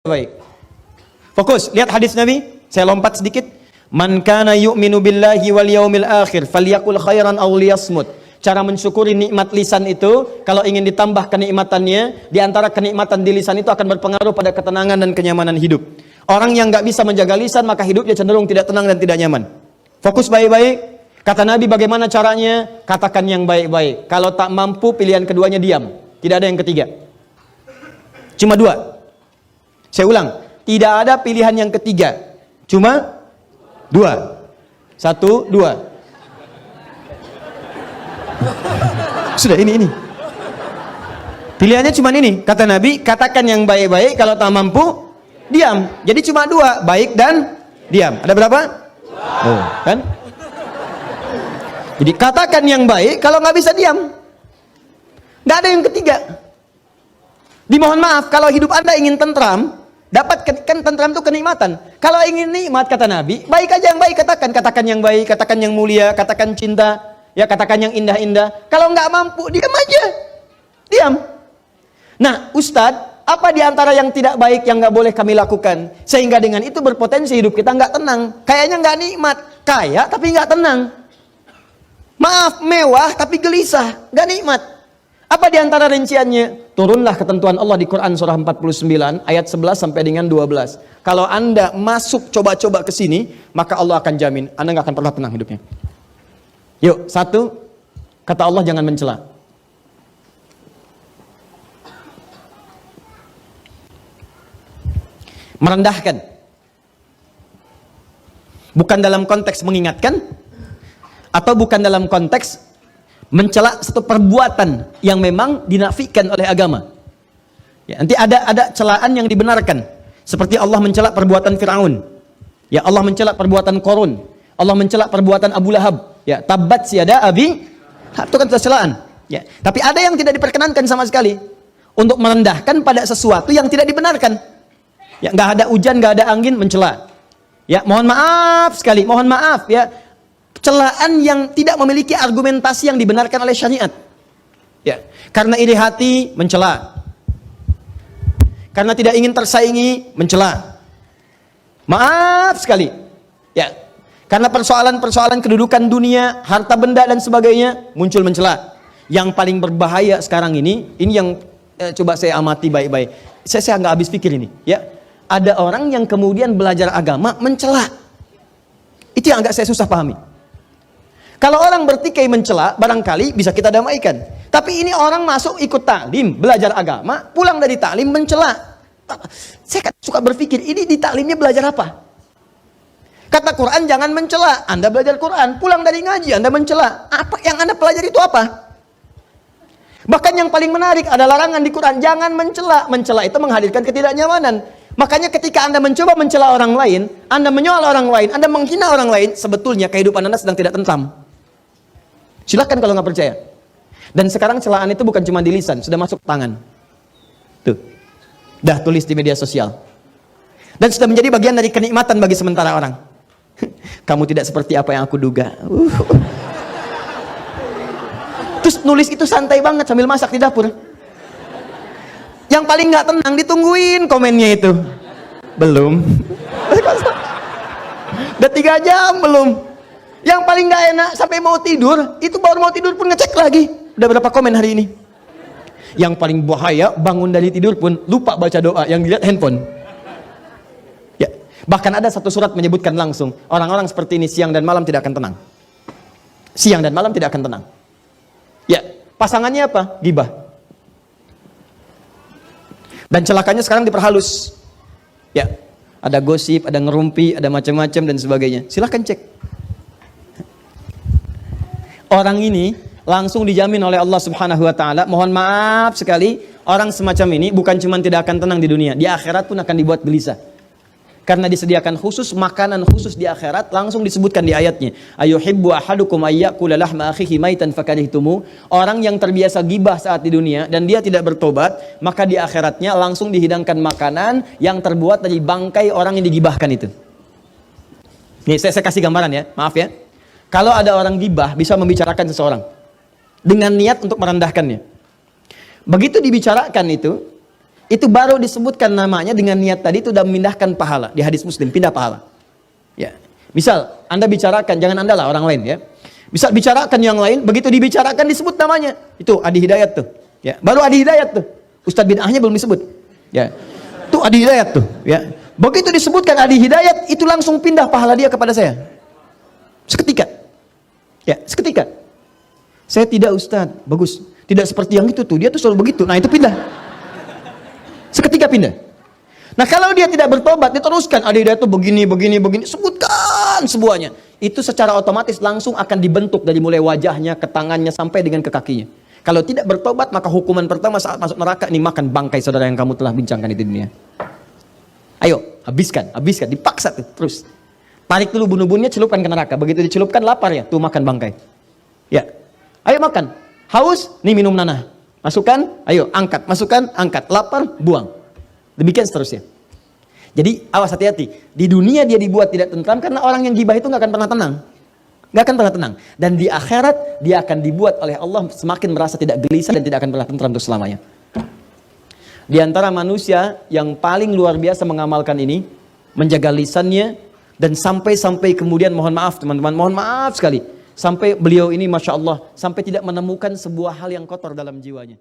baik. Fokus, lihat hadis Nabi. Saya lompat sedikit. Man kana yu'minu billahi wal yaumil akhir falyakul khairan aw liyasmut. Cara mensyukuri nikmat lisan itu, kalau ingin ditambah kenikmatannya, di antara kenikmatan di lisan itu akan berpengaruh pada ketenangan dan kenyamanan hidup. Orang yang nggak bisa menjaga lisan, maka hidupnya cenderung tidak tenang dan tidak nyaman. Fokus baik-baik. Kata Nabi, bagaimana caranya? Katakan yang baik-baik. Kalau tak mampu, pilihan keduanya diam. Tidak ada yang ketiga. Cuma dua. Saya ulang, tidak ada pilihan yang ketiga. Cuma dua. Satu, dua. Sudah, ini. Pilihannya cuma ini. Kata Nabi, katakan yang baik-baik. Kalau tak mampu, diam. Jadi cuma dua, baik dan diam. Ada berapa? Oh, kan? Jadi katakan yang baik, kalau nggak bisa diam. Nggak ada yang ketiga. Dimohon maaf, kalau hidup Anda ingin tentram, dapat kan tentram itu kenikmatan. Kalau ingin nikmat, kata Nabi, baik aja yang baik katakan. Katakan yang baik, katakan yang mulia, katakan cinta, ya katakan yang indah-indah. Kalau nggak mampu, diam aja. Diam. Nah, Ustadz, apa di antara yang tidak baik yang nggak boleh kami lakukan? Sehingga dengan itu berpotensi hidup kita nggak tenang. Kayaknya nggak nikmat. Kaya tapi nggak tenang. Maaf, mewah tapi gelisah. Nggak nikmat. Apa di antara rinciannya? Turunlah ketentuan Allah di Quran surah 49 ayat 11 sampai dengan 12. Kalau Anda masuk coba-coba ke sini, maka Allah akan jamin Anda nggak akan pernah tenang hidupnya. Yuk, satu, kata Allah jangan mencela. Merendahkan. Bukan dalam konteks mengingatkan, atau bukan dalam konteks mencela satu perbuatan yang memang dinafikan oleh agama. Ya, nanti ada celaan yang dibenarkan. Seperti Allah mencela perbuatan Fir'aun. Ya, Allah mencela perbuatan Qarun. Allah mencela perbuatan Abu Lahab. Ya, tabbat siyada abi. Itu kan celaan. Ya, tapi ada yang tidak diperkenankan sama sekali. Untuk merendahkan pada sesuatu yang tidak dibenarkan. Ya, nggak ada hujan, nggak ada angin, mencela. Ya, mohon maaf sekali, mohon maaf ya. Celaan yang tidak memiliki argumentasi yang dibenarkan oleh syariat. Ya, karena iri hati mencela. Karena tidak ingin tersaingi mencela. Maaf sekali. Ya. Karena persoalan-persoalan kedudukan dunia, harta benda dan sebagainya muncul mencela. Yang paling berbahaya sekarang ini yang coba saya amati baik-baik. Saya nggak habis pikir ini, ya. Ada orang yang kemudian belajar agama mencela. Itu yang agak saya susah pahami. Kalau orang bertikai mencela, barangkali bisa kita damaikan. Tapi ini orang masuk ikut taklim, belajar agama, pulang dari taklim mencela. Saya suka berpikir, ini di taklimnya belajar apa? Kata Quran jangan mencela. Anda belajar Quran, pulang dari ngaji Anda mencela. Apa yang Anda pelajari itu apa? Bahkan yang paling menarik ada larangan di Quran, jangan mencela. Mencela itu menghadirkan ketidaknyamanan. Makanya ketika Anda mencoba mencela orang lain, Anda menyoal orang lain, Anda menghina orang lain, sebetulnya kehidupan Anda sedang tidak tentram. Silakan kalau nggak percaya. Dan sekarang celaan itu bukan cuma di lisan, sudah masuk tangan. Tuh, dah tulis di media sosial. Dan sudah menjadi bagian dari kenikmatan bagi sementara orang. Kamu tidak seperti apa yang aku duga. Terus nulis itu santai banget sambil masak di dapur. Yang paling nggak tenang ditungguin komennya itu. Belum. Udah 3 jam belum. Yang paling nggak enak sampai mau tidur, itu baru mau tidur pun ngecek lagi. Udah berapa komen hari ini? Yang paling bahaya, bangun dari tidur pun lupa baca doa, yang dilihat handphone. Ya, bahkan ada satu surat menyebutkan langsung, orang-orang seperti ini siang dan malam tidak akan tenang. Siang dan malam tidak akan tenang. Ya, pasangannya apa? Gibah. Dan celakanya sekarang diperhalus. Ya, ada gosip, ada ngerumpi, ada macam-macam dan sebagainya. Silahkan cek. Orang ini langsung dijamin oleh Allah Subhanahu wa taala. Mohon maaf sekali, orang semacam ini bukan cuma tidak akan tenang di dunia, di akhirat pun akan dibuat gelisah. Karena disediakan khusus makanan khusus di akhirat, langsung disebutkan di ayatnya. Ayuhibbu ahadukum ayyakula lahma akhihi maitan fakarihtumu. Orang yang terbiasa gibah saat di dunia dan dia tidak bertobat, maka di akhiratnya langsung dihidangkan makanan yang terbuat dari bangkai orang yang digibahkan itu. Nih, saya kasih gambaran ya, maaf ya. Kalau ada orang gibah bisa membicarakan seseorang dengan niat untuk merendahkannya. Begitu dibicarakan itu, itu baru disebutkan namanya dengan niat tadi itu sudah memindahkan pahala di hadis Muslim, pindah pahala. Ya. Misal Anda bicarakan, jangan Anda lah, orang lain ya. Bisa bicarakan yang lain, begitu dibicarakan disebut namanya. Itu Adi Hidayat tuh. Ya, baru Adi Hidayat tuh. Ustadz bid'ahnya belum disebut. Ya. Tuh Adi Hidayat tuh, ya. Begitu disebutkan Adi Hidayat, itu langsung pindah pahala dia kepada saya. Seketika. Ya, seketika. Saya tidak Ustadz, bagus. Tidak seperti yang itu tuh, dia tuh selalu begitu. Nah, itu pindah. Seketika pindah. Nah, kalau dia tidak bertobat, diteruskan Adi Hidayat tuh begini, sebutkan semuanya. Itu secara otomatis langsung akan dibentuk dari mulai wajahnya, ke tangannya, sampai dengan ke kakinya. Kalau tidak bertobat, maka hukuman pertama saat masuk neraka ini makan bangkai saudara yang kamu telah bincangkan itu di dunia. Ayo, habiskan, dipaksa tuh, terus. Tarik dulu bunuh-bunuhnya, celupkan ke neraka. Begitu dicelupkan, lapar ya, tuh makan bangkai. Ya, ayo makan. Haus, nih minum nanah. Masukkan, ayo angkat, masukkan, angkat. Lapar, buang. Demikian seterusnya. Jadi awas, hati-hati. Di dunia dia dibuat tidak tentram karena orang yang gibah itu nggak akan pernah tenang. Nggak akan pernah tenang. Dan di akhirat dia akan dibuat oleh Allah semakin merasa tidak gelisah dan tidak akan pernah tentram untuk selamanya. Di antara manusia yang paling luar biasa mengamalkan ini, menjaga lisannya, dan sampai kemudian mohon maaf teman-teman, mohon maaf sekali. Sampai beliau ini Masya Allah, sampai tidak menemukan sebuah hal yang kotor dalam jiwanya.